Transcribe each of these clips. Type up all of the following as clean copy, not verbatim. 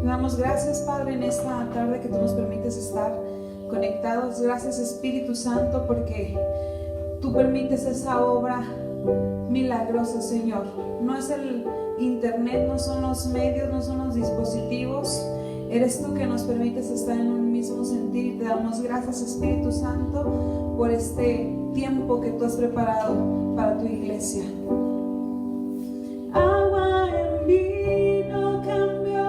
Te damos gracias, Padre, en esta tarde que tú nos permites estar conectados. Gracias, Espíritu Santo, porque tú permites esa obra milagrosa, Señor. No es el internet, no son los medios, no son los dispositivos. Eres tú que nos permites estar en un mismo sentir, y te damos gracias, Espíritu Santo, por este tiempo que tú has preparado para tu iglesia. Agua en vino cambió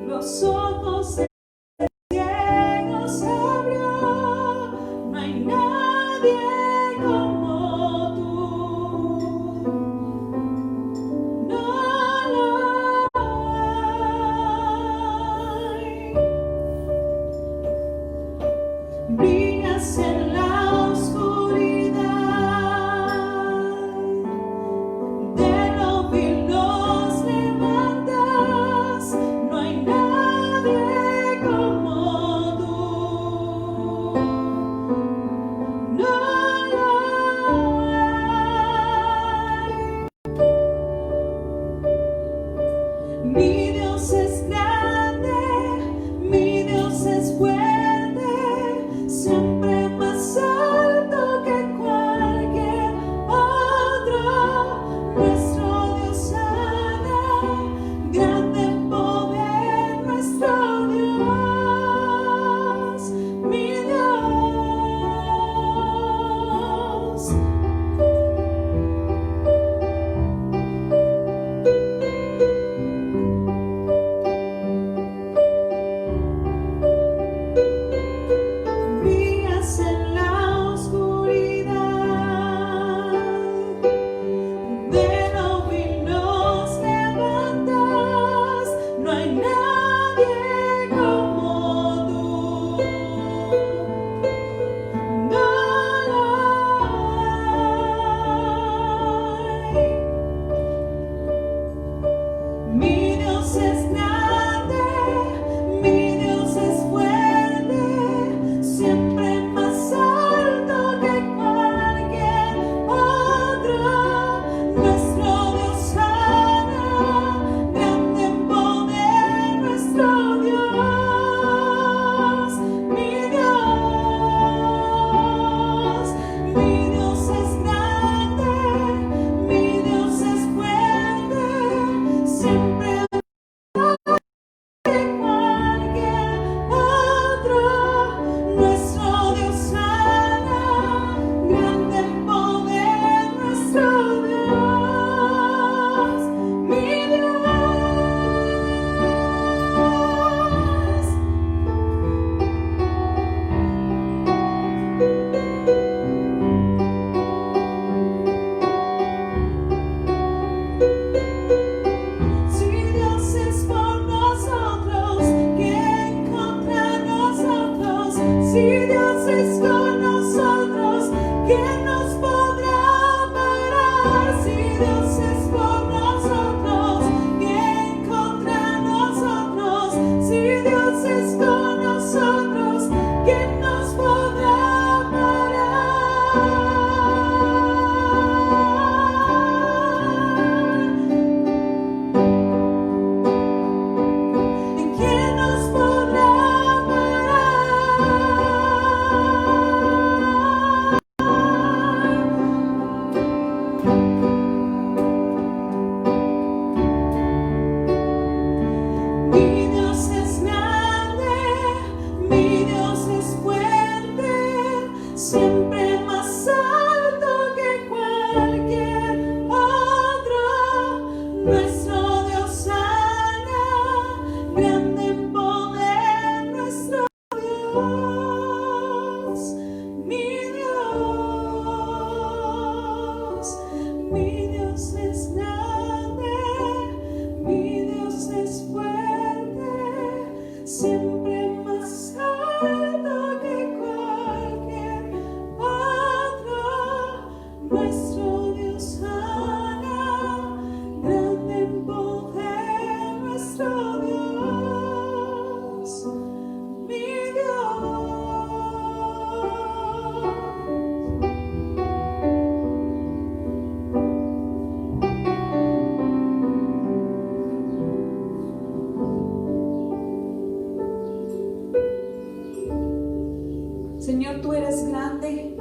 los ojos de ciegos abrió. No hay nadie como tú, no lo hay. Brillas en la oscuridad, de lo vil nos levantas. No hay nadie como tú, no lo hay. Mi Dios es grande, mi Dios es fuerte, siempre más alto que cualquier otro. Nuestro Dios sana, grande en poder, nuestro Dios, mi Dios. Brillas en la oscuridad, de lo vil nos levantas. No hay nadie como tú, no lo hay. Mi Dios es grande, mi Dios es fuerte, siempre más alto que cualquier otro. Nuestro Dios sana, grande en poder, nuestro Dios, mi Dios. Mi Dios es grande, mi Dios es fuerte, siempre que cualquier otro. Nuestro Dios sana, grande en poder, nuestro Dios, mi Dios. Si Dios es por nosotros, ¿quién contra nosotros? Si Dios es con nosotros, ¿quién nos podrá parar? Si Dios es por nosotros, ¿quién contra nosotros? Si Dios es con nosotros, ¿quién nos podrá parar? ¿Quién nos podrá parar? Mi Dios es grande, mi Dios es fuerte, siempre más alto que cualquier otro. Nuestro Dios sana, grande en poder, nuestro Dios, mi Dios. Mi Dios es grande, mi Dios es fuerte, siempre más alto que cualquier otro. Nuestro Dios sana, grande en poder. tú eres grande.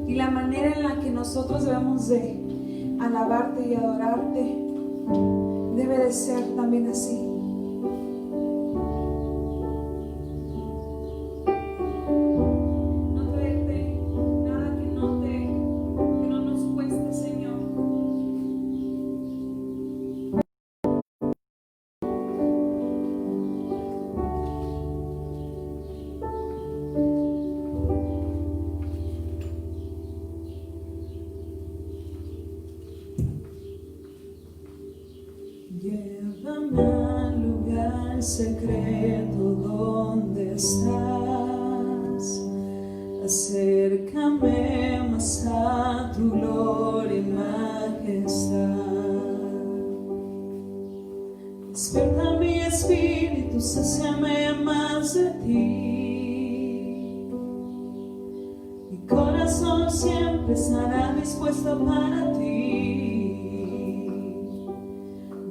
Y la manera en la que nosotros debemos de alabarte y adorarte debe de ser también así. Llévame al lugar secreto donde estás, acércame más a tu gloria y majestad. Despierta mi espíritu, sáciame más de ti. Mi corazón siempre estará dispuesto para ti.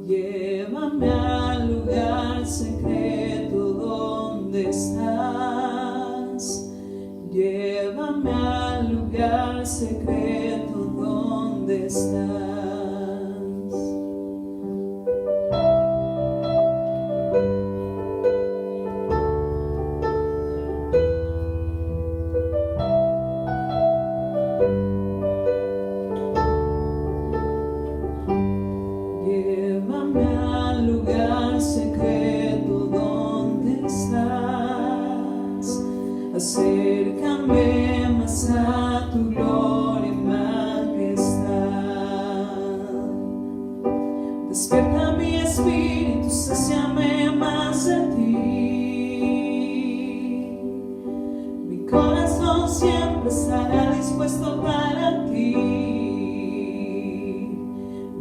Llévame al lugar secreto donde estás. Llévame al lugar secreto donde estás. Llévame al lugar secreto donde estás. Acércame más a tu gloria y majestad. Despierta mi espíritu, sáciame más de ti. Mi corazón siempre estará dispuesto para ti.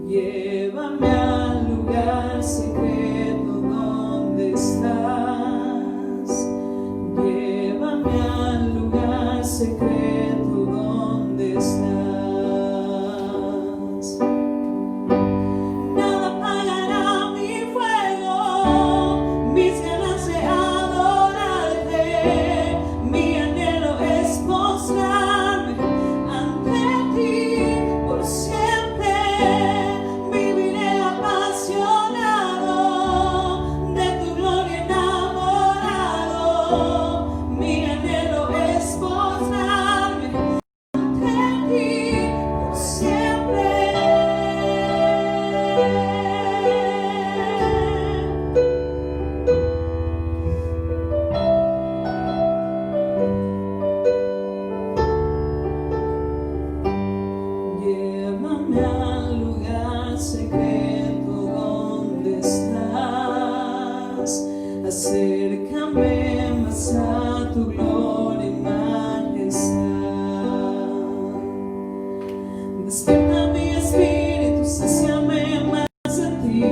Llévame al lugar secreto donde estás. Llévame al lugar secreto donde estás. Nada apagará mi fuego, mis ganas de adorarte. Mi anhelo es postrarme ante ti por siempre. Viviré apasionado, de tu gloria enamorado. Mi anhelo es postrarme ante ti por siempre. Llévame al lugar secreto donde estás. Acércame más a tu gloria y majestad. Despierta mi espíritu, sáciame más de ti.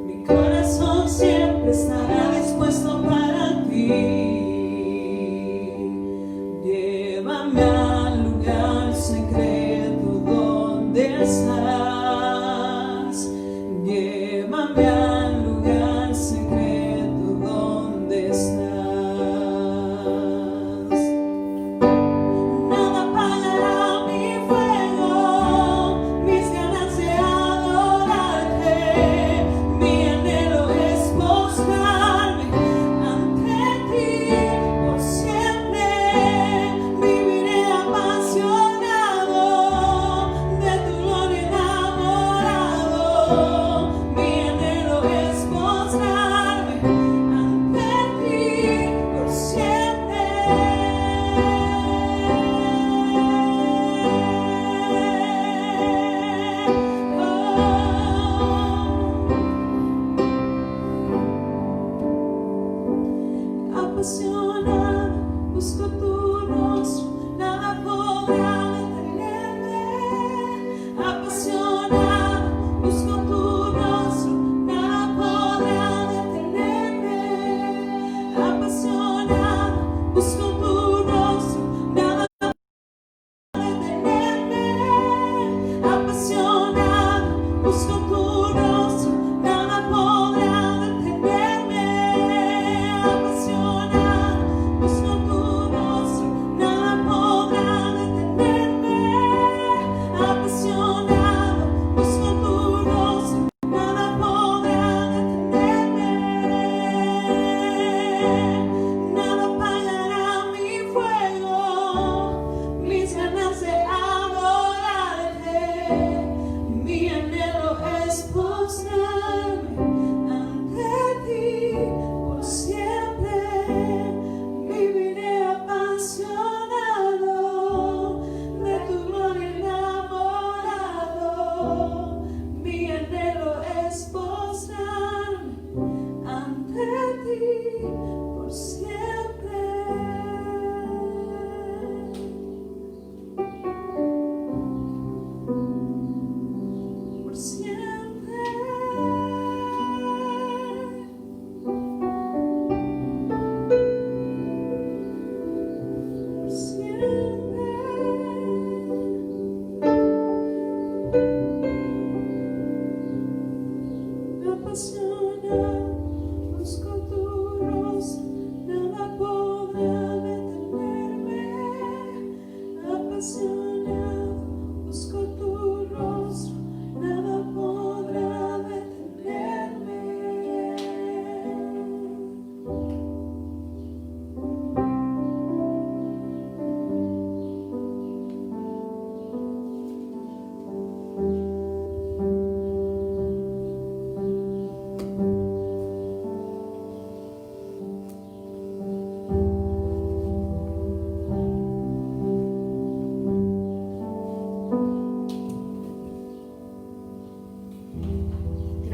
Mi corazón siempre estará dispuesto para ti. Llévame al lugar secreto donde estás. Llévame al lugar secreto donde estás. Nada apagará mi fuego, mis ganas de adorarte. Mi anhelo es postrarme ante ti por siempre. Viviré apasionado, de tu gloria enamorado.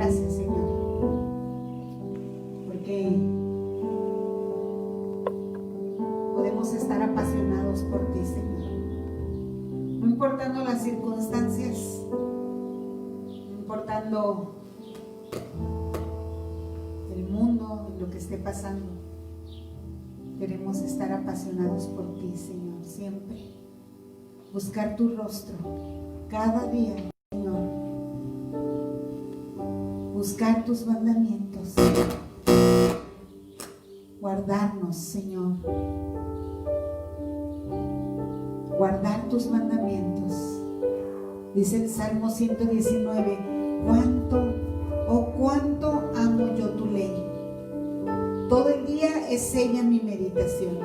gracias, Señor, porque podemos estar apasionados por ti, Señor. No importando las circunstancias, no importando el mundo, lo que esté pasando, queremos estar apasionados por ti, Señor, siempre. Buscar tu rostro cada día, Señor. Buscar tus mandamientos. Guardarnos, Señor. Guardar tus mandamientos. Dice el Salmo 119, cuánto amo yo tu ley. Todo el día es ella mi meditación.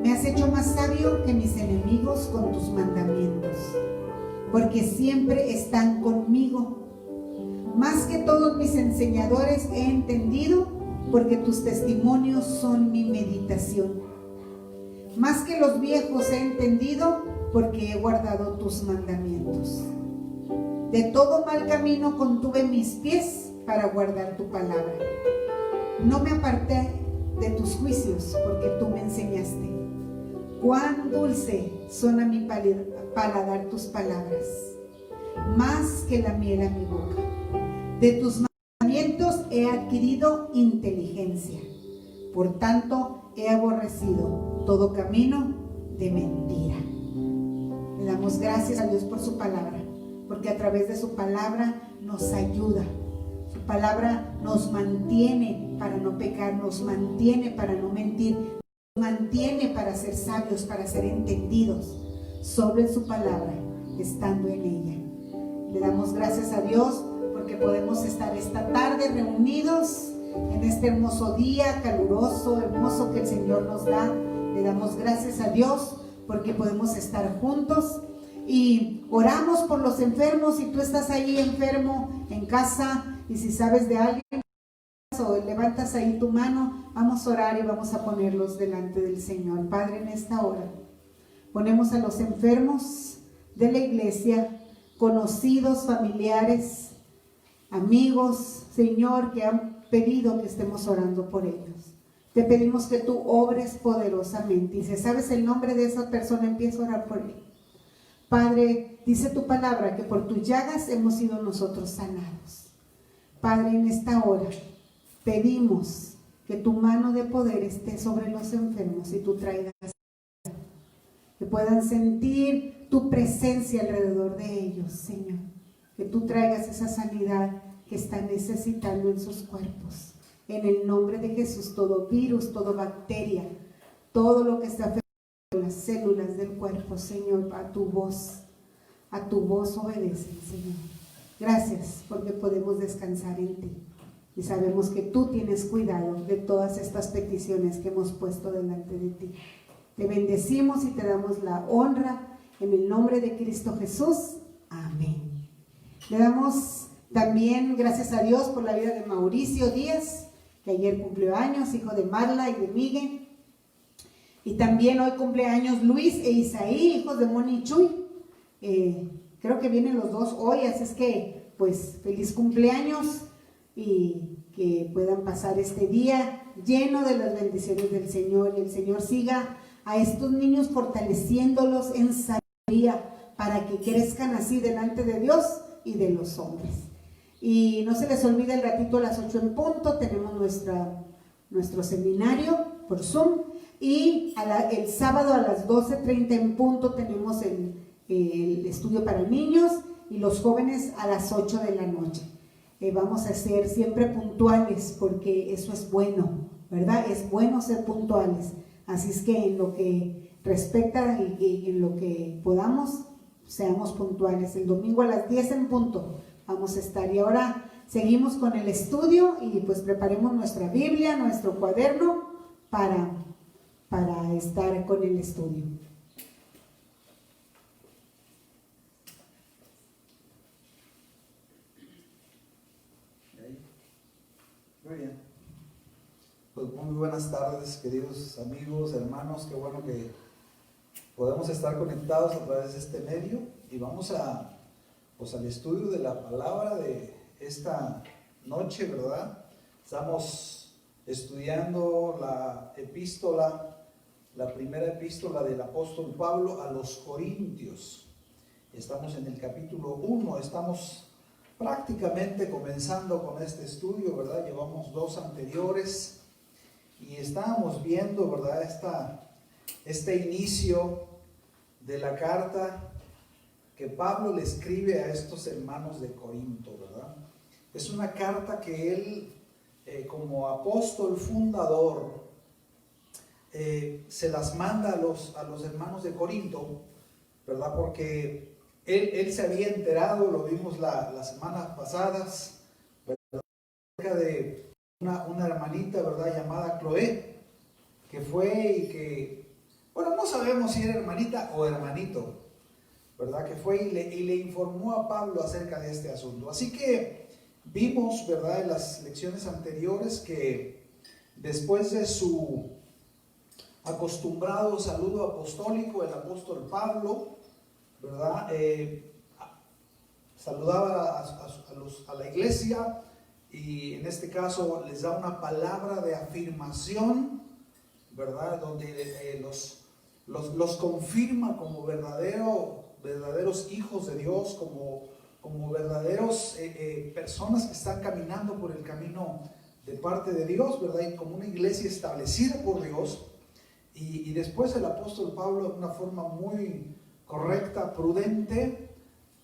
Me has hecho más sabio que mis enemigos con tus mandamientos, porque siempre están conmigo. Más que todos mis enseñadores he entendido, porque tus testimonios son mi meditación. Más que los viejos he entendido, porque he guardado tus mandamientos. De todo mal camino contuve mis pies para guardar tu palabra. No me aparté de tus juicios, porque tú me enseñaste. Cuán dulce son a mi paladar tus palabras, más que la miel a mi boca. De tus mandamientos he adquirido inteligencia. Por tanto, he aborrecido todo camino de mentira. Le damos gracias a Dios por su palabra, porque a través de su palabra nos ayuda. Su palabra nos mantiene para no pecar, nos mantiene para no mentir, nos mantiene para ser sabios, para ser entendidos. Solo en su palabra, estando en ella. Le damos gracias a Dios porque podemos estar esta tarde reunidos en este hermoso día, caluroso, hermoso que el Señor nos da. Le damos gracias a Dios porque podemos estar juntos y oramos por los enfermos. Si tú estás ahí enfermo en casa y si sabes de alguien o levantas ahí tu mano, vamos a orar y vamos a ponerlos delante del Señor. Padre, en esta hora ponemos a los enfermos de la iglesia, conocidos, familiares, amigos, Señor, que han pedido que estemos orando por ellos. Te pedimos que tú obres poderosamente y si sabes el nombre de esa persona, empieza a orar por él. Padre, dice tu palabra que por tus llagas hemos sido nosotros sanados. Padre, en esta hora pedimos que tu mano de poder esté sobre los enfermos y tú traigas, que puedan sentir tu presencia alrededor de ellos, Señor. Que tú traigas esa sanidad que están necesitando en sus cuerpos. En el nombre de Jesús, todo virus, toda bacteria, todo lo que está afectando las células del cuerpo, Señor, a tu voz obedecen, Señor. Gracias porque podemos descansar en ti y sabemos que tú tienes cuidado de todas estas peticiones que hemos puesto delante de ti. Te bendecimos y te damos la honra en el nombre de Cristo Jesús. Amén. Le damos también gracias a Dios por la vida de Mauricio Díaz, que ayer cumplió años, hijo de Marla y de Miguel. Y también hoy cumpleaños Luis e Isaí, hijos de Moni y Chuy. Creo que vienen los dos hoy, así es que pues feliz cumpleaños y que puedan pasar este día lleno de las bendiciones del Señor. Y el Señor siga a estos niños fortaleciéndolos en sabiduría para que crezcan así delante de Dios y de los hombres. Y no se les olvide el ratito a las 8 en punto, tenemos nuestro seminario por Zoom y el sábado a las 12:30 en punto tenemos el estudio para niños y los jóvenes a las 8 de la noche. Vamos a ser siempre puntuales porque eso es bueno, ¿verdad? Es bueno ser puntuales. Así es que en lo que respecta y en lo que podamos, seamos puntuales. El domingo a las 10 en punto vamos a estar. Y ahora seguimos con el estudio y pues preparemos nuestra Biblia, nuestro cuaderno para estar con el estudio. Muy bien. Pues muy buenas tardes, queridos amigos, hermanos. Qué bueno que podemos estar conectados a través de este medio y vamos al estudio de la palabra de esta noche, ¿verdad? Estamos estudiando la primera epístola del apóstol Pablo a los Corintios. Estamos en el capítulo 1, estamos prácticamente comenzando con este estudio, ¿verdad? Llevamos 2 anteriores y estábamos viendo, ¿verdad? Este inicio de la carta que Pablo le escribe a estos hermanos de Corinto, ¿verdad? Es una carta que él, como apóstol fundador, se las manda a los hermanos de Corinto, ¿verdad? Porque él se había enterado, lo vimos las semanas pasadas, ¿verdad? Acerca de una hermanita, ¿verdad? Llamada Chloé, que fue y que, bueno, no sabemos si era hermanita o hermanito, ¿verdad? Que fue y le informó a Pablo acerca de este asunto. Así que vimos, ¿verdad? En las lecciones anteriores que después de su acostumbrado saludo apostólico, el apóstol Pablo, ¿verdad? Saludaba a la iglesia y en este caso les da una palabra de afirmación, ¿verdad? Donde los confirma como verdaderos hijos de Dios, como verdaderos personas que están caminando por el camino de parte de Dios, ¿verdad? Y como una iglesia establecida por Dios. Y después el apóstol Pablo, de una forma muy correcta, prudente,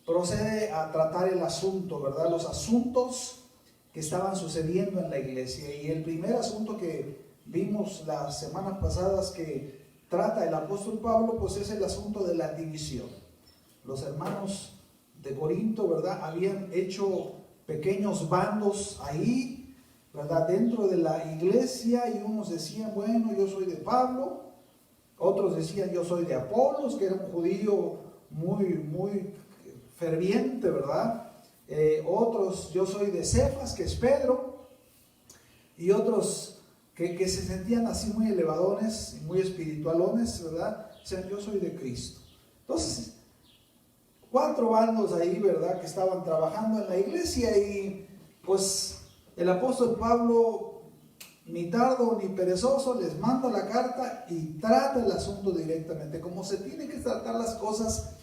procede a tratar el asunto, ¿verdad? Los asuntos que estaban sucediendo en la iglesia. Y el primer asunto que vimos las semanas pasadas que trata el apóstol Pablo, pues es el asunto de la división. Los hermanos de Corinto, ¿verdad? Habían hecho pequeños bandos ahí, ¿verdad? Dentro de la iglesia, y unos decían, bueno, yo soy de Pablo, otros decían, yo soy de Apolos, que era un judío muy ferviente, ¿verdad? Otros, yo soy de Cefas, que es Pedro, y otros que se sentían así muy elevadones, muy espiritualones, ¿verdad? Decían, yo soy de Cristo. Entonces, 4 bandos ahí, ¿verdad? Que estaban trabajando en la iglesia y pues el apóstol Pablo, ni tardo ni perezoso, les manda la carta y trata el asunto directamente, como se tiene que tratar las cosas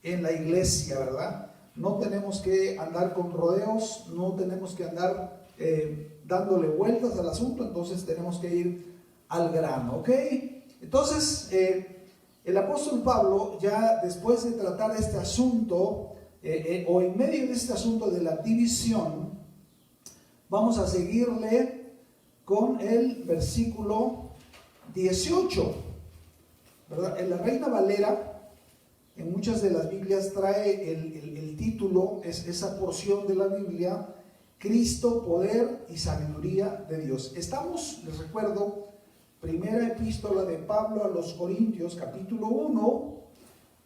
en la iglesia, ¿verdad? No tenemos que andar con rodeos, no tenemos que andar dándole vueltas al asunto, entonces tenemos que ir al grano, ¿ok? Entonces, el apóstol Pablo, ya después de tratar este asunto, o en medio de este asunto de la división, vamos a seguirle con el versículo 18, ¿verdad? En la Reina Valera, en muchas de las Biblias trae el título, es esa porción de la Biblia, Cristo, poder y sabiduría de Dios. Estamos, les recuerdo, primera epístola de Pablo a los Corintios, capítulo 1,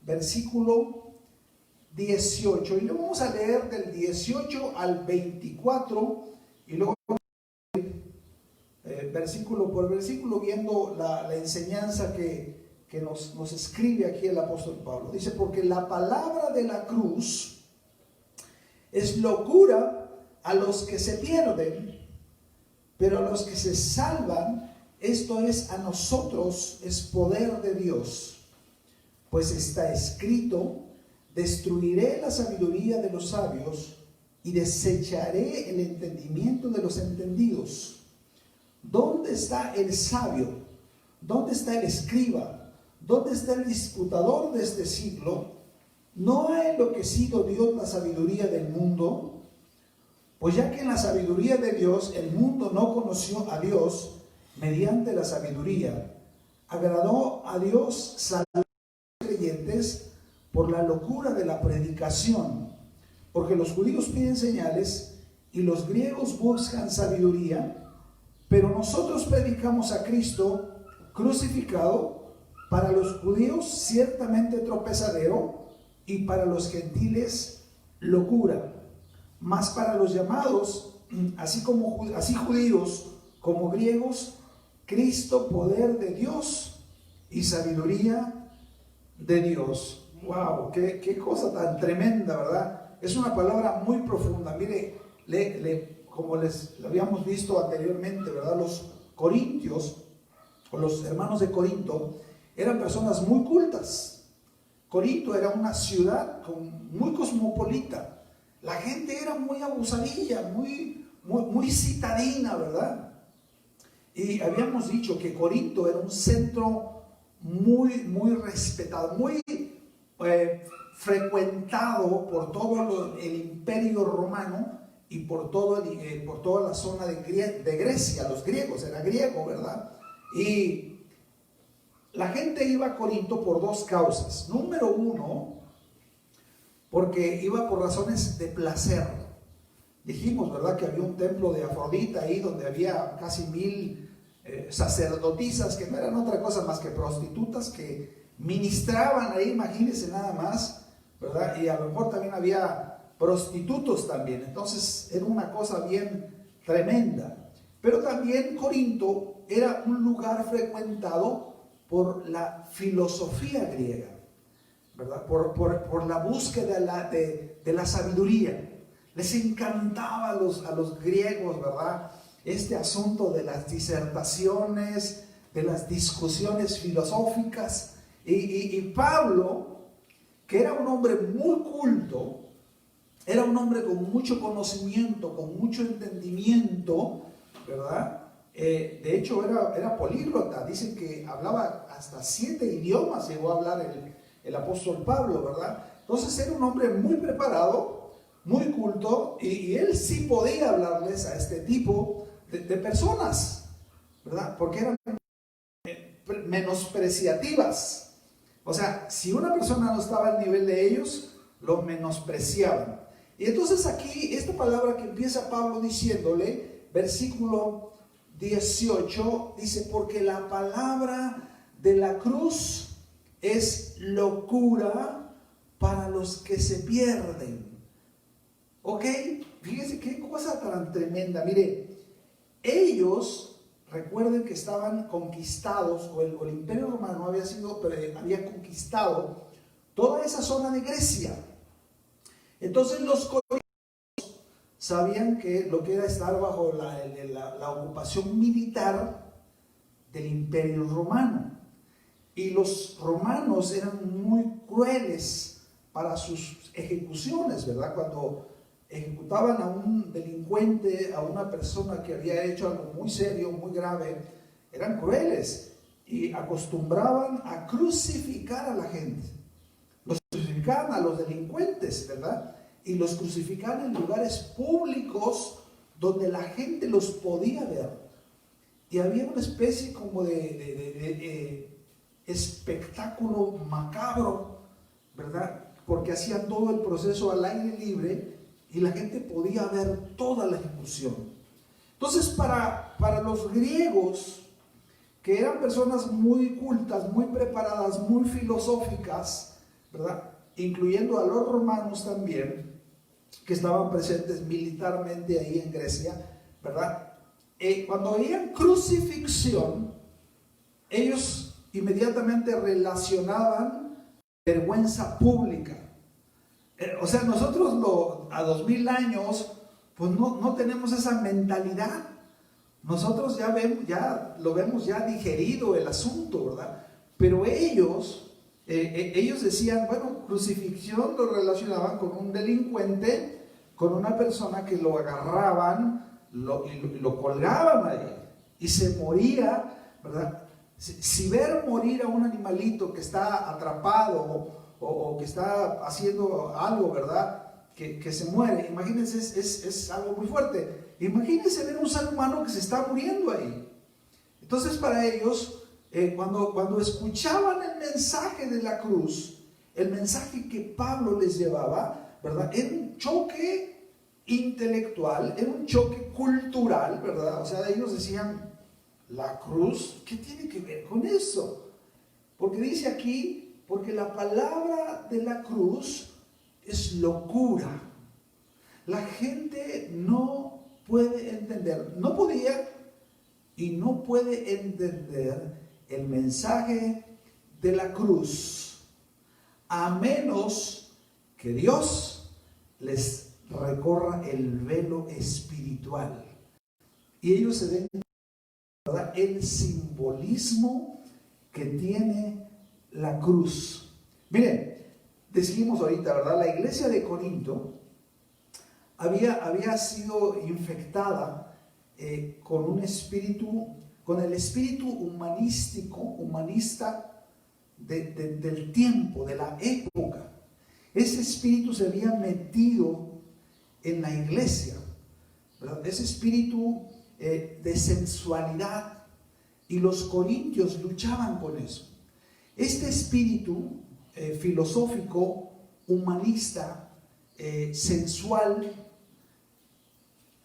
versículo 18. Y luego vamos a leer del 18 al 24 y luego versículo por versículo viendo la enseñanza que nos escribe aquí el apóstol Pablo. Dice, porque la palabra de la cruz es locura a los que se pierden, pero a los que se salvan, esto es, a nosotros es poder de Dios. Pues está escrito, destruiré la sabiduría de los sabios y desecharé el entendimiento de los entendidos. ¿Dónde está el sabio? ¿Dónde está el escriba? ¿Dónde está el disputador de este siglo? ¿No ha enloquecido Dios la sabiduría del mundo? Pues ya que en la sabiduría de Dios el mundo no conoció a Dios mediante la sabiduría, agradó a Dios salvar a los creyentes por la locura de la predicación, porque los judíos piden señales y los griegos buscan sabiduría, pero nosotros predicamos a Cristo crucificado, para los judíos ciertamente tropezadero y para los gentiles locura, mas para los llamados, así judíos como griegos, Cristo poder de Dios y sabiduría de Dios. Wow, qué cosa tan tremenda, ¿verdad? Es una palabra muy profunda. Mire, como les habíamos visto anteriormente, ¿verdad? Los corintios, o los hermanos de Corinto, eran personas muy cultas. Corinto era una ciudad muy cosmopolita. La gente era muy abusadilla, muy citadina, ¿verdad? Y habíamos dicho que Corinto era un centro muy respetado, muy frecuentado por todo el imperio romano y por toda la zona de Grecia, los griegos, era griego, ¿verdad? Y la gente iba a Corinto por dos causas. Número uno, porque iba por razones de placer. Dijimos, ¿verdad?, que había un templo de Afrodita ahí donde había casi 1000 sacerdotisas que no eran otra cosa más que prostitutas que ministraban ahí, imagínense nada más, ¿verdad? Y a lo mejor también había prostitutos también. Entonces era una cosa bien tremenda. Pero también Corinto era un lugar frecuentado por la filosofía griega, ¿verdad? Por la búsqueda de la sabiduría. Les encantaba a los griegos, ¿verdad?, este asunto de las disertaciones, de las discusiones filosóficas. Y Pablo, que era un hombre muy culto, era un hombre con mucho conocimiento, con mucho entendimiento, ¿verdad? De hecho era políglota. Dicen que hablaba hasta 7 idiomas, llegó a hablar el apóstol Pablo, ¿verdad? Entonces era un hombre muy preparado, muy culto, y él sí podía hablarles a este tipo de personas, ¿verdad? Porque eran menospreciativas. O sea, si una persona no estaba al nivel de ellos, lo menospreciaban. Y entonces aquí, esta palabra que empieza Pablo diciéndole, versículo 18, dice: porque la palabra de la cruz es locura para los que se pierden. ¿Ok? Fíjense qué cosa tan tremenda. Mire, ellos, recuerden que estaban conquistados, o el imperio romano había conquistado toda esa zona de Grecia. Entonces los corintios sabían que lo que era estar bajo la ocupación militar del imperio romano. Y los romanos eran muy crueles para sus ejecuciones, ¿verdad? Cuando ejecutaban a un delincuente, a una persona que había hecho algo muy serio, muy grave, eran crueles y acostumbraban a crucificar a la gente. Los crucificaban a los delincuentes, ¿verdad? Y los crucificaban en lugares públicos donde la gente los podía ver. Y había una especie como de espectáculo macabro, ¿verdad? Porque hacían todo el proceso al aire libre y la gente podía ver toda la ejecución. Entonces, para los griegos, que eran personas muy cultas, muy preparadas, muy filosóficas, ¿verdad?, incluyendo a los romanos también, que estaban presentes militarmente ahí en Grecia, ¿verdad? Cuando oían crucifixión, ellos inmediatamente relacionaban vergüenza pública. O sea, nosotros a 2000 años, pues no tenemos esa mentalidad. Nosotros ya lo vemos ya digerido el asunto, ¿verdad? Pero ellos decían, bueno, crucifixión lo relacionaban con un delincuente, con una persona que lo agarraban, lo colgaban ahí y se moría, ¿verdad? Si ver morir a un animalito que está atrapado o que está haciendo algo, ¿verdad?, que se muere, imagínense, es algo muy fuerte. Imagínense ver un ser humano que se está muriendo ahí. Entonces, para ellos, cuando escuchaban el mensaje de la cruz, el mensaje que Pablo les llevaba, ¿verdad?, era un choque intelectual, era un choque cultural, ¿verdad? O sea, ellos decían, la cruz, ¿qué tiene que ver con eso? Porque dice aquí, porque la palabra de la cruz es locura. La gente no puede entender, no podía y no puede entender el mensaje de la cruz, a menos que Dios les recorra el velo espiritual. Y ellos se den, ¿verdad?, el simbolismo que tiene la cruz. Miren, decimos ahorita, ¿verdad?, la iglesia de Corinto había sido infectada con un espíritu, con el espíritu humanista del tiempo, de la época. Ese espíritu se había metido en la iglesia, ¿verdad?, ese espíritu de sensualidad, y los corintios luchaban con eso. Este espíritu filosófico, humanista, sensual,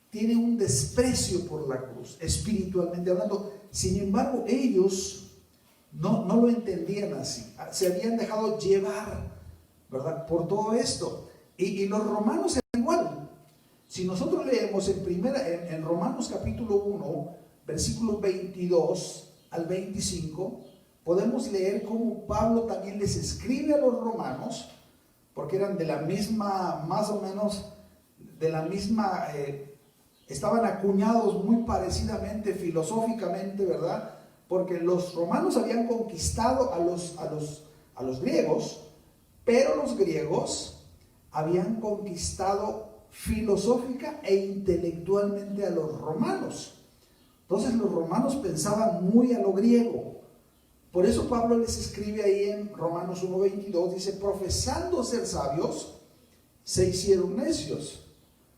tiene un desprecio por la cruz, espiritualmente hablando. Sin embargo, ellos no lo entendían así, se habían dejado llevar, ¿verdad?, por todo esto. Y los romanos eran igual. Si nosotros leemos en Romanos capítulo 1, versículos 22 al 25, podemos leer cómo Pablo también les escribe a los romanos, porque eran de la misma, más o menos, de la misma, estaban acuñados muy parecidamente, filosóficamente, ¿verdad? Porque los romanos habían conquistado a los griegos, pero los griegos habían conquistado filosófica e intelectualmente a los romanos. Entonces los romanos pensaban muy a lo griego. Por eso Pablo les escribe ahí en Romanos 1:22, dice: profesando ser sabios, se hicieron necios,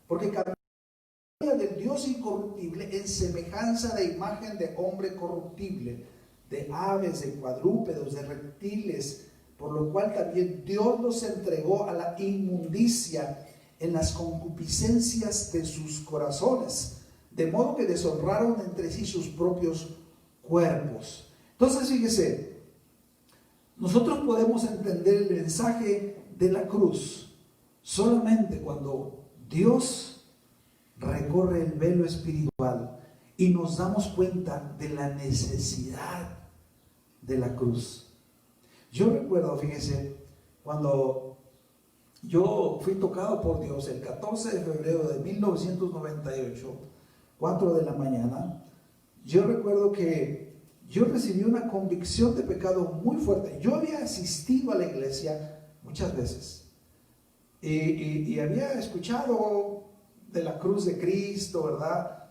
porque cambiaron del Dios incorruptible en semejanza de imagen de hombre corruptible, de aves, de cuadrúpedos, de reptiles, por lo cual también Dios los entregó a la inmundicia en las concupiscencias de sus corazones, de modo que deshonraron entre sí sus propios cuerpos. Entonces, fíjese, nosotros podemos entender el mensaje de la cruz solamente cuando Dios recorre el velo espiritual y nos damos cuenta de la necesidad de la cruz. Yo recuerdo, fíjese, cuando yo fui tocado por Dios el 14 de febrero de 1998, 4 de la mañana, yo recuerdo que yo recibí una convicción de pecado muy fuerte. Yo había asistido a la iglesia muchas veces y había escuchado de la cruz de Cristo, ¿verdad?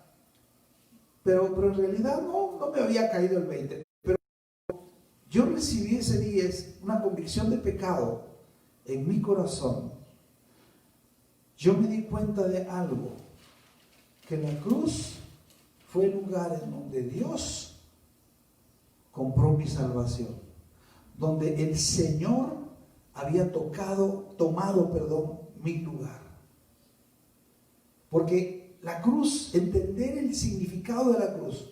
Pero en realidad no me había caído el 20. Pero yo recibí ese día una convicción de pecado en mi corazón. Yo me di cuenta de algo, que la cruz fue el lugar en donde Dios compró mi salvación, donde el Señor había tomado mi lugar. Porque la cruz, entender el significado de la cruz,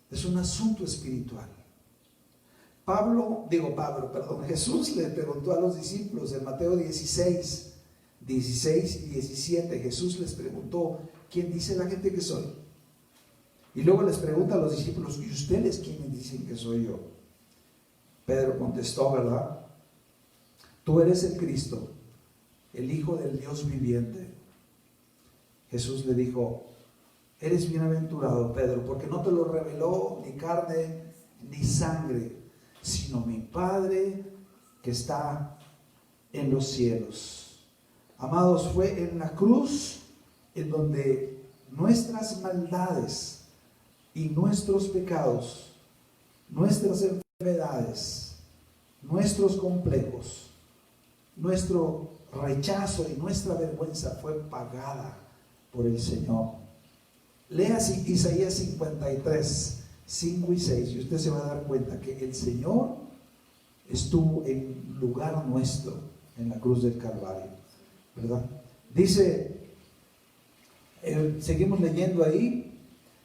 es un asunto espiritual. Jesús le preguntó a los discípulos en Mateo 16 y 17, Jesús les preguntó: ¿quién dice la gente que soy? Y luego les pregunta a los discípulos: ¿y ustedes quiénes dicen que soy yo? Pedro contestó, ¿verdad? Tú eres el Cristo, el Hijo del Dios viviente. Jesús le dijo: eres bienaventurado, Pedro, porque no te lo reveló ni carne ni sangre, sino mi Padre que está en los cielos. Amados, fue en la cruz en donde nuestras maldades y nuestros pecados, nuestras enfermedades, nuestros complejos, nuestro rechazo y nuestra vergüenza fue pagada por el Señor. Lea Isaías 53, 5 y 6 y usted se va a dar cuenta que el Señor estuvo en lugar nuestro en la cruz del Calvario, ¿verdad? Dice, seguimos leyendo ahí,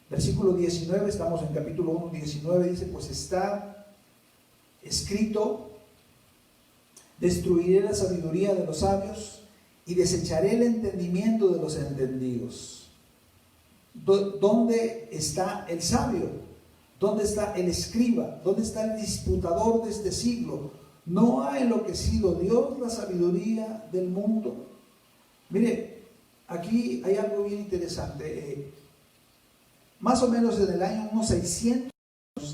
versículo 19, estamos en capítulo 1, 19, dice: pues está escrito: destruiré la sabiduría de los sabios y desecharé el entendimiento de los entendidos. ¿Dónde está el sabio? ¿Dónde está el escriba? ¿Dónde está el disputador de este siglo? ¿No ha enloquecido Dios la sabiduría del mundo? Mire, aquí hay algo bien interesante. Más o menos en el año unos 600,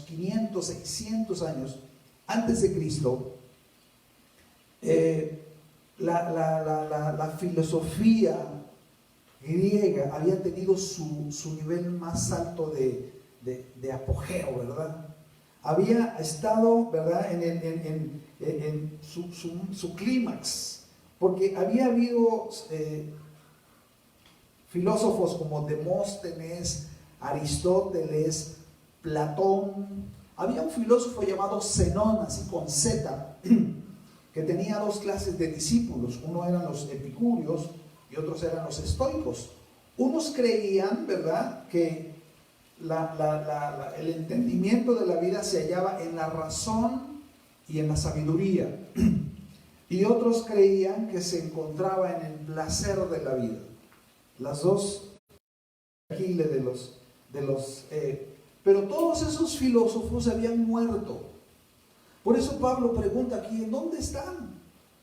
500, 600 años antes de Cristo, la filosofía griega había tenido su nivel más alto de apogeo, ¿verdad? Había estado, ¿verdad?, en su clímax, porque había habido filósofos como Demóstenes, Aristóteles, Platón. Había un filósofo llamado Zenón, así con Z, que tenía dos clases de discípulos. Uno eran los epicúreos y otros eran los estoicos. Unos creían, ¿verdad?, que el entendimiento de la vida se hallaba en la razón y en la sabiduría. Y otros creían que se encontraba en el placer de la vida. Las dos giles pero todos esos filósofos habían muerto. Por eso Pablo pregunta aquí, ¿en dónde están?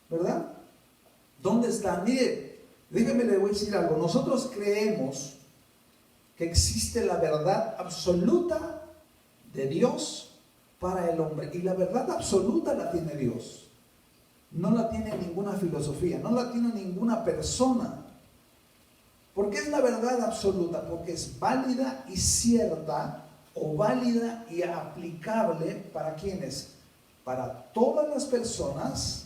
¿Verdad? ¿Dónde están? Mire, déjeme le voy a decir algo. Nosotros creemos que existe la verdad absoluta de Dios para el hombre. Y la verdad absoluta la tiene Dios. No la tiene ninguna filosofía, no la tiene ninguna persona. ¿Por qué es la verdad absoluta? Porque es válida y cierta, o válida y aplicable para ¿quiénes? Para todas las personas,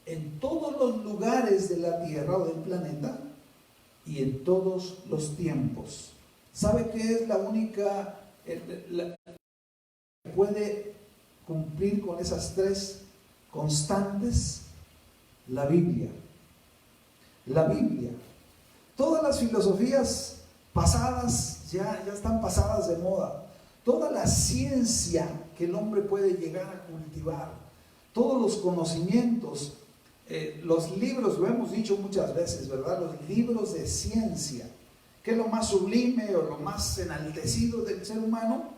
en todos los lugares de la tierra o del planeta, y en todos los tiempos. ¿Sabe qué es la única que puede cumplir con esas tres constantes? La Biblia. La Biblia. Todas las filosofías pasadas ya están pasadas de moda. Toda la ciencia que el hombre puede llegar a cultivar, todos los conocimientos, los libros, lo hemos dicho muchas veces, ¿verdad? Los libros de ciencia, que es lo más sublime o lo más enaltecido del ser humano,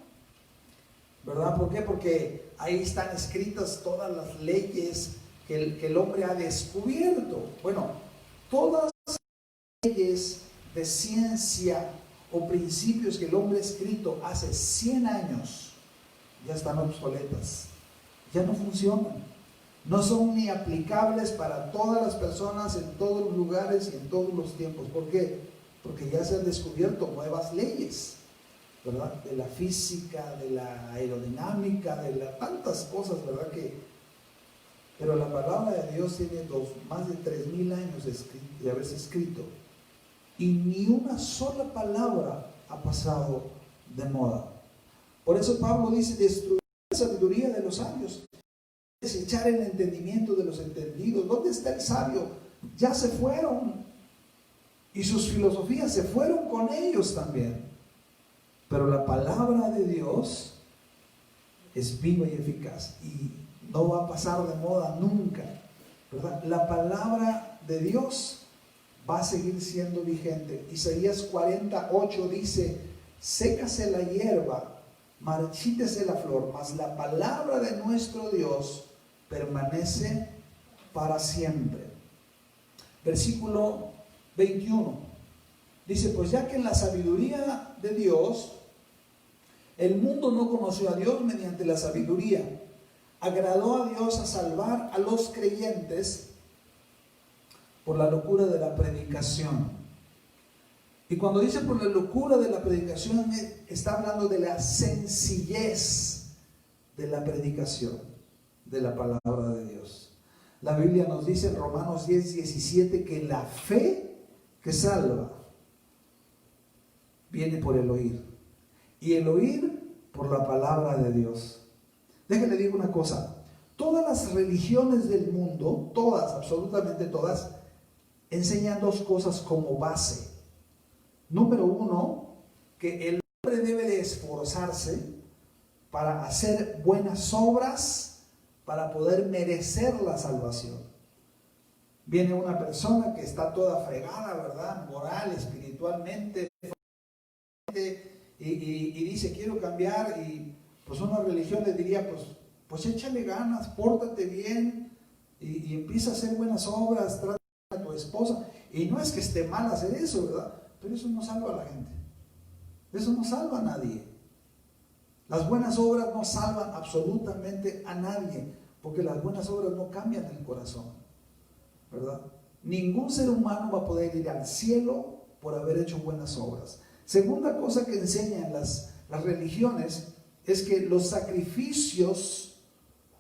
¿verdad? ¿Por qué? Porque ahí están escritas todas las leyes que el hombre ha descubierto. Bueno, todas las leyes de ciencia o principios que el hombre ha escrito hace 100 años ya están obsoletas, ya no funcionan, no son ni aplicables para todas las personas en todos los lugares y en todos los tiempos. ¿Por qué? Porque ya se han descubierto nuevas leyes, ¿verdad? De la física, de la aerodinámica, tantas cosas, ¿verdad? Pero la palabra de Dios tiene más de 3,000 años de haberse escrito, y ni una sola palabra ha pasado de moda. Por eso Pablo dice: destruir la sabiduría de los sabios, desechar el entendimiento de los entendidos. ¿Dónde está el sabio? Ya se fueron, y sus filosofías se fueron con ellos también. Pero la palabra de Dios es viva y eficaz, y no va a pasar de moda nunca, ¿verdad? La palabra de Dios va a seguir siendo vigente. Isaías 48 dice: sécase la hierba, marchítese la flor, mas la palabra de nuestro Dios permanece para siempre. Versículo 21 dice: pues ya que en la sabiduría de Dios el mundo no conoció a Dios mediante la sabiduría, agradó a Dios a salvar a los creyentes por la locura de la predicación. Y cuando dice por la locura de la predicación, está hablando de la sencillez de la predicación de la palabra de Dios. La Biblia nos dice en Romanos 10:17 que la fe que salva viene por el oír, y el oír por la palabra de Dios. Déjenle digo una cosa: todas las religiones del mundo, todas, absolutamente todas, enseñan dos cosas como base. Número uno, que el hombre debe de esforzarse para hacer buenas obras para poder merecer la salvación. Viene una persona que está toda fregada, ¿verdad? Moral, espiritualmente, y dice: quiero cambiar. Y pues una religión le diría: pues échale ganas, pórtate bien y empieza a hacer buenas obras, trata a tu esposa. Y no es que esté mal hacer eso, ¿verdad? Pero eso no salva a la gente. Eso no salva a nadie. Las buenas obras no salvan absolutamente a nadie, porque las buenas obras no cambian el corazón, ¿verdad? Ningún ser humano va a poder ir al cielo por haber hecho buenas obras. Segunda cosa que enseñan las religiones es que los sacrificios,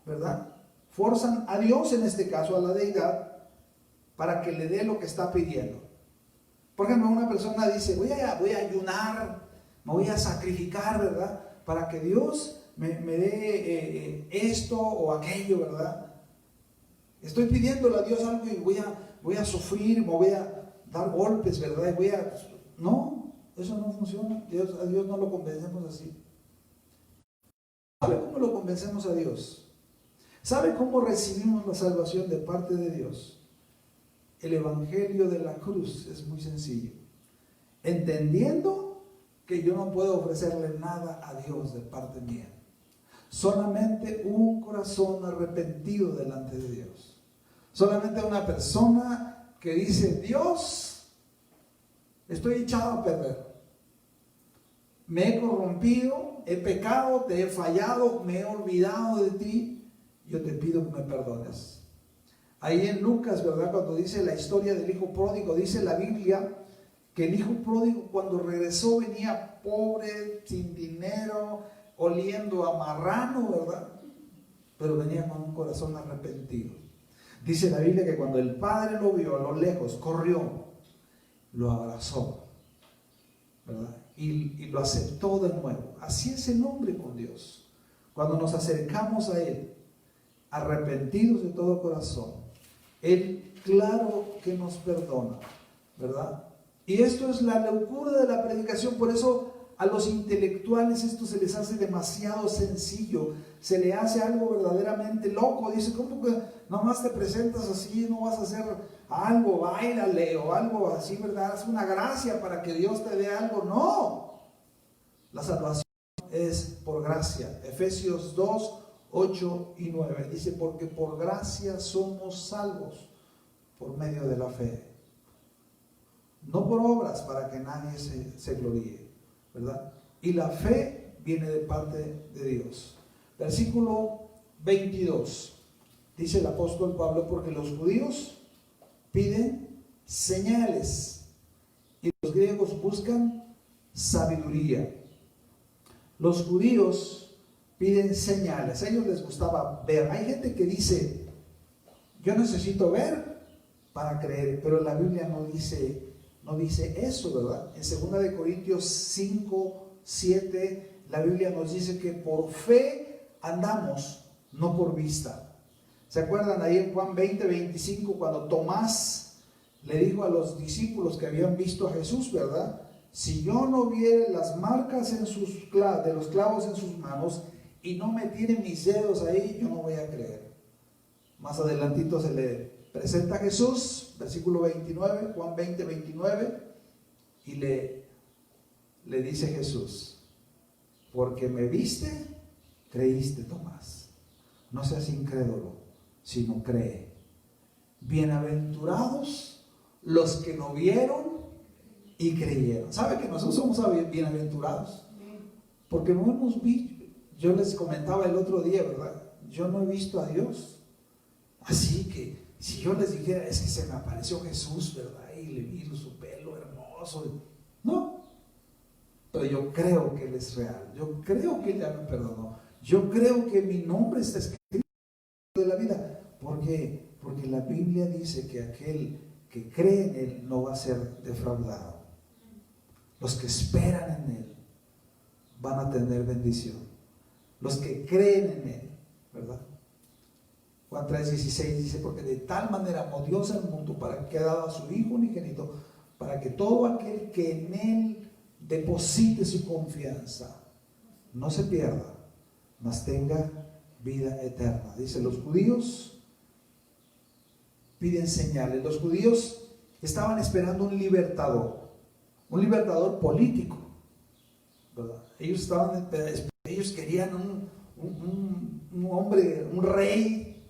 ¿verdad?, forzan a Dios, en este caso a la deidad, para que le dé lo que está pidiendo. Por ejemplo, una persona dice, voy a ayunar, me voy a sacrificar, ¿verdad?, para que Dios me dé esto o aquello, ¿verdad? Estoy pidiéndole a Dios algo y voy a sufrir, me voy a dar golpes, ¿verdad? No, eso no funciona. A Dios no lo convencemos así. ¿Sabe cómo lo convencemos a Dios? ¿Sabe cómo recibimos la salvación de parte de Dios? El evangelio de la cruz es muy sencillo. Entendiendo que yo no puedo ofrecerle nada a Dios de parte mía. Solamente un corazón arrepentido delante de Dios. Solamente una persona que dice, Dios, estoy echado a perder. Me he corrompido, he pecado, te he fallado, me he olvidado de ti. Yo te pido que me perdones. Ahí en Lucas, ¿verdad?, cuando dice la historia del hijo pródigo, dice la Biblia que el hijo pródigo cuando regresó venía pobre, sin dinero, oliendo a marrano, ¿verdad? Pero venía con un corazón arrepentido. Dice la Biblia que cuando el padre lo vio a lo lejos, corrió, lo abrazó, ¿verdad? Y lo aceptó de nuevo. Así es el hombre con Dios. Cuando nos acercamos a Él, arrepentidos de todo corazón, Él claro que nos perdona, ¿verdad? Y esto es la locura de la predicación. Por eso a los intelectuales esto se les hace demasiado sencillo, se le hace algo verdaderamente loco. Dice, ¿cómo que nomás te presentas así, no vas a hacer algo, báilale o algo así, ¿verdad? Haz una gracia para que Dios te dé algo. No, la salvación es por gracia. Efesios 2, 8 y 9 dice, porque por gracia somos salvos por medio de la fe, no por obras para que nadie se gloríe, ¿verdad? Y la fe viene de parte de Dios. Versículo 22 dice el apóstol Pablo, porque los judíos piden señales y los griegos buscan sabiduría. Los judíos piden señales, a ellos les gustaba ver. Hay gente que dice, yo necesito ver para creer, pero la Biblia no dice eso, ¿verdad? En 2 de Corintios 5, 7, la Biblia nos dice que por fe andamos, no por vista. ¿Se acuerdan ahí en Juan 20, 25, cuando Tomás le dijo a los discípulos que habían visto a Jesús, ¿verdad? Si yo no viere las marcas de los clavos en sus manos y no me tiene mis dedos ahí, yo no voy a creer. Más adelantito se le presenta a Jesús, versículo 29, Juan 20, 29, y le dice Jesús, porque me viste, creíste, Tomás. No seas incrédulo, sino cree. Bienaventurados los que no vieron y creyeron. ¿Sabe que nosotros somos bienaventurados? Porque no hemos visto. Yo les comentaba el otro día, ¿verdad? Yo no he visto a Dios. Así que si yo les dijera, es que se me apareció Jesús, ¿verdad? Y le vi su pelo hermoso. No. Pero yo creo que Él es real. Yo creo que Él ya me perdonó. Yo creo que mi nombre está escrito de la vida. ¿Por qué? Porque la Biblia dice que aquel que cree en Él no va a ser defraudado. Los que esperan en Él van a tener bendición. Los que creen en Él, ¿verdad? Juan 3:16 dice, porque de tal manera amó Dios al mundo para que ha dado a su Hijo unigénito, para que todo aquel que en Él deposite su confianza no se pierda, mas tenga vida eterna. Dice, los judíos piden señales. Los judíos estaban esperando un libertador político, ¿verdad? Ellos querían un hombre, un rey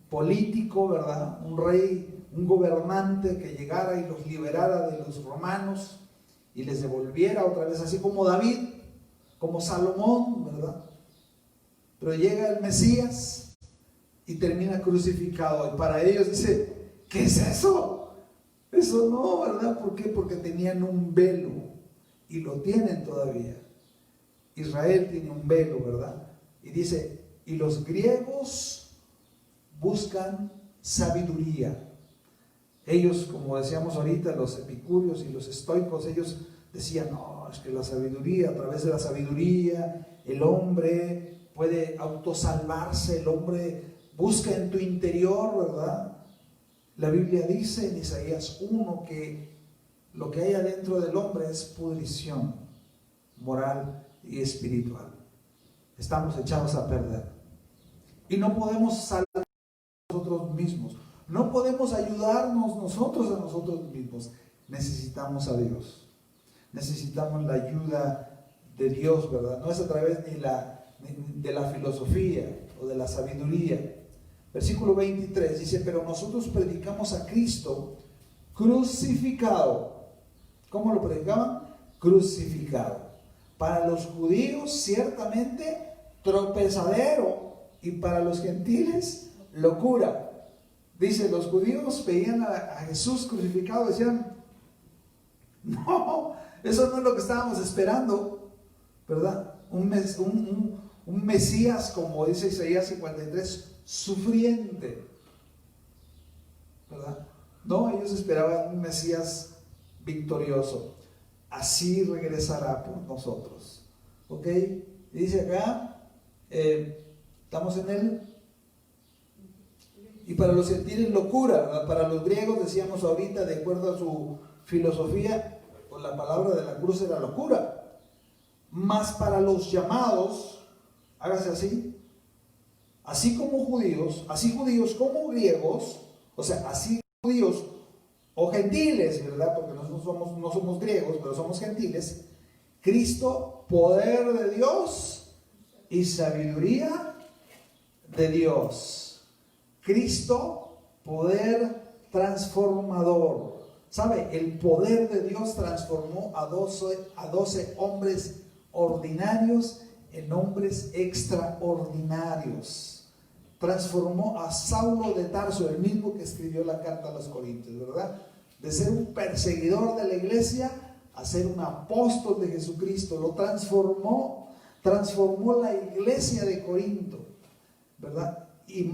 político, ¿verdad? Un rey un gobernante que llegara y los liberara de los romanos y les devolviera otra vez, así como David, como Salomón, ¿verdad? Pero llega el Mesías y termina crucificado. Y para ellos dice, ¿qué es eso? Eso no, ¿verdad? ¿Por qué? Porque tenían un velo y lo tienen todavía. Israel tiene un velo, ¿verdad? Y dice, y los griegos buscan sabiduría. Ellos, como decíamos ahorita, los epicúreos y los estoicos, ellos decían, no, es que la sabiduría, a través de la sabiduría, el hombre puede autosalvarse, el hombre busca en tu interior, ¿verdad? La Biblia dice en Isaías 1 que lo que hay adentro del hombre es pudrición moral y espiritual. Estamos echados a perder. Y no podemos salvar nosotros mismos. No podemos ayudarnos nosotros a nosotros mismos. Necesitamos a Dios. Necesitamos la ayuda de Dios, ¿verdad? No es a través de la filosofía o de la sabiduría. Versículo 23 dice, pero nosotros predicamos a Cristo crucificado. ¿Cómo lo predicaban? Crucificado. Para los judíos ciertamente tropezadero y para los gentiles locura. Dice, los judíos veían a Jesús crucificado y decían, no, eso no es lo que estábamos esperando, ¿verdad? Un Mesías, como dice Isaías 53, sufriente, ¿verdad? No, ellos esperaban un Mesías victorioso. Así regresará por nosotros. ¿Ok? Y dice acá, estamos en él. Y para los gentiles locura, ¿verdad? Para los griegos, decíamos ahorita, de acuerdo a su filosofía, pues la palabra de la cruz era locura. Mas para los llamados, hágase así como judíos, así judíos como griegos, o sea, así judíos o gentiles, ¿verdad? Porque nosotros no somos griegos, pero somos gentiles. Cristo, poder de Dios y sabiduría de Dios. Cristo, poder transformador. ¿Sabe? El poder de Dios transformó a 12 hombres ordinarios en hombres extraordinarios. Transformó a Saulo de Tarso, el mismo que escribió la carta a los Corintios, ¿verdad? De ser un perseguidor de la iglesia a ser un apóstol de Jesucristo. Lo transformó la iglesia de Corinto, ¿verdad? Y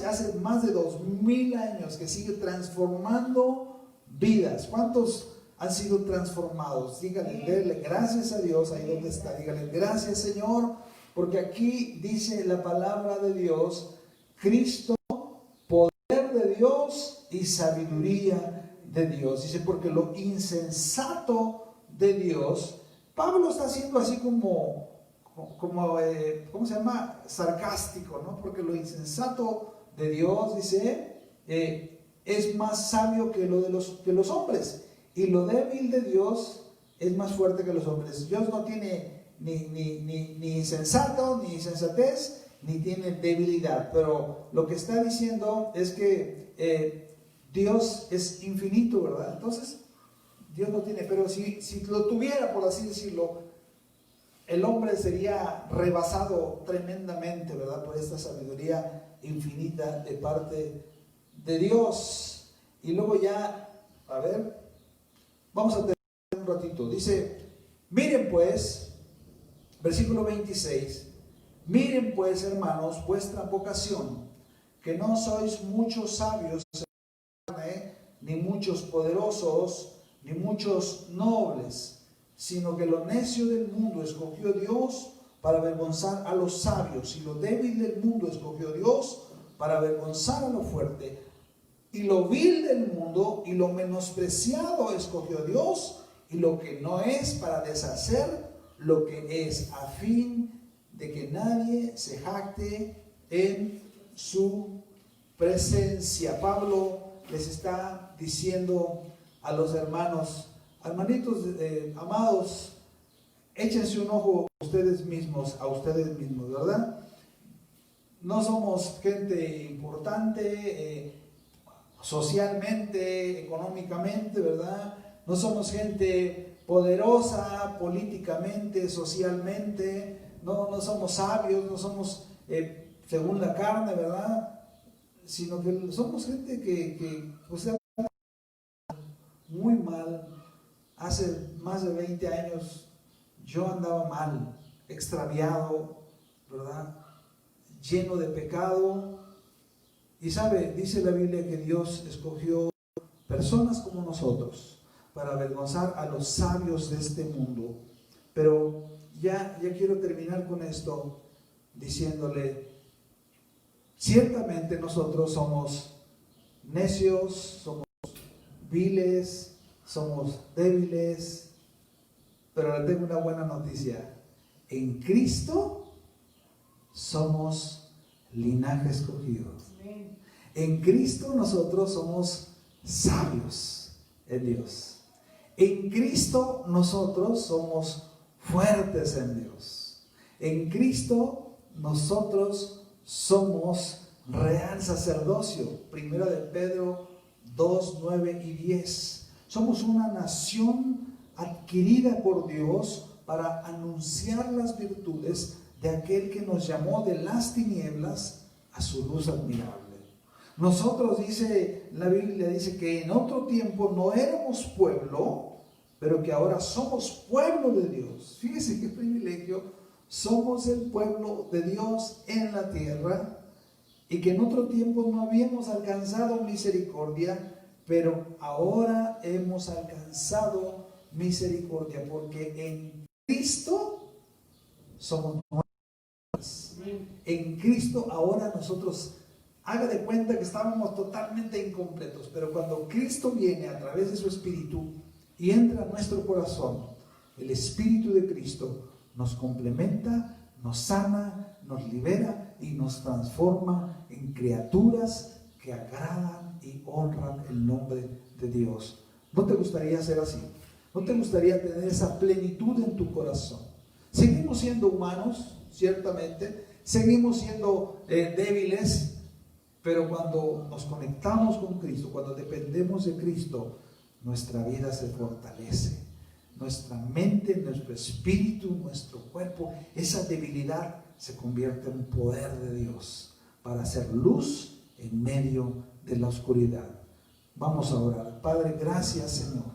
hace más de 2000 años que sigue transformando vidas. ¿Cuántos han sido transformados? Dígale, déle gracias a Dios ahí donde está. Dígale, gracias Señor, porque aquí dice la palabra de Dios, Cristo, poder de Dios y sabiduría de Dios. Dice, porque lo insensato de Dios, Pablo está haciendo así como ¿cómo se llama? Sarcástico, ¿no? Porque lo insensato de Dios, dice, es más sabio que lo de los hombres, y lo débil de Dios es más fuerte que los hombres. Dios no tiene ni insensato, ni insensatez, ni tiene debilidad, pero lo que está diciendo es que Dios es infinito, ¿verdad? Entonces, Dios no tiene, pero si lo tuviera, por así decirlo, el hombre sería rebasado tremendamente, ¿verdad? Por esta sabiduría infinita de parte de Dios. Y luego ya, a ver, vamos a terminar un ratito. Dice, miren pues, versículo 26, miren pues, hermanos, vuestra vocación, que no sois muchos sabios, ni muchos poderosos, ni muchos nobles, sino que lo necio del mundo escogió Dios para avergonzar a los sabios, y lo débil del mundo escogió Dios para avergonzar a lo fuerte, y lo vil del mundo y lo menospreciado escogió Dios, y lo que no es, para deshacer lo que es, a fin de que nadie se jacte en su presencia. Pablo les está diciendo a los hermanos, hermanitos amados, échense un ojo a ustedes mismos, ¿verdad? No somos gente importante, socialmente, económicamente, ¿verdad? No somos gente poderosa políticamente, socialmente, no somos sabios, no somos según la carne, ¿verdad? Sino que somos gente que o sea, muy mal. Hace más de 20 años yo andaba mal, extraviado, ¿verdad? Lleno de pecado. Y sabe, dice la Biblia que Dios escogió personas como nosotros para avergonzar a los sabios de este mundo. Pero ya quiero terminar con esto diciéndole, ciertamente nosotros somos necios, somos viles, somos débiles, pero le tengo una buena noticia. En Cristo somos linaje escogido. En Cristo nosotros somos sabios en Dios. En Cristo nosotros somos fuertes en Dios. En Cristo nosotros somos real sacerdocio. Primera de Pedro 2, 9 y 10. Somos una nación adquirida por Dios para anunciar las virtudes de aquel que nos llamó de las tinieblas a su luz admirable. Nosotros, dice la Biblia, dice que en otro tiempo no éramos pueblo, pero que ahora somos pueblo de Dios. Fíjese qué privilegio. Somos el pueblo de Dios en la tierra, y que en otro tiempo no habíamos alcanzado misericordia, pero ahora hemos alcanzado misericordia, porque en Cristo somos nuevos. En Cristo ahora nosotros, haga de cuenta que estábamos totalmente incompletos, pero cuando Cristo viene a través de su Espíritu y entra a nuestro corazón, el Espíritu de Cristo nos complementa, nos sana, nos libera y nos transforma en criaturas que agradan y honran el nombre de Dios. ¿No te gustaría ser así? ¿No te gustaría tener esa plenitud en tu corazón? Seguimos siendo humanos, ciertamente, seguimos siendo débiles, pero cuando nos conectamos con Cristo, cuando dependemos de Cristo, nuestra vida se fortalece. Nuestra mente, nuestro espíritu, nuestro cuerpo, esa debilidad se convierte en poder de Dios para hacer luz en medio de la oscuridad. Vamos a orar. Padre, gracias, Señor.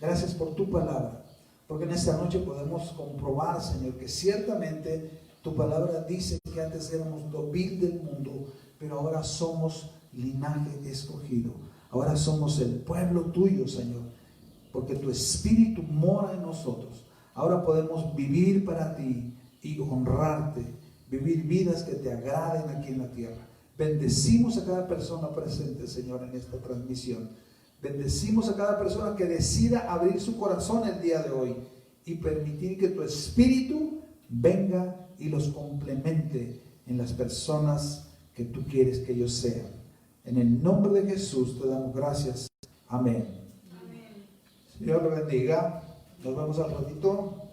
Gracias por tu palabra, porque en esta noche podemos comprobar, Señor, que ciertamente tu palabra dice que antes éramos lo vil del mundo, pero ahora somos linaje escogido. Ahora somos el pueblo tuyo, Señor, porque tu Espíritu mora en nosotros. Ahora podemos vivir para ti y honrarte, vivir vidas que te agraden aquí en la tierra. Bendecimos a cada persona presente, Señor, en esta transmisión. Bendecimos a cada persona que decida abrir su corazón el día de hoy y permitir que tu Espíritu venga y los complemente en las personas que tú quieres que ellos sean. En el nombre de Jesús te damos gracias. Amén. Dios lo bendiga. Nos vemos al ratito.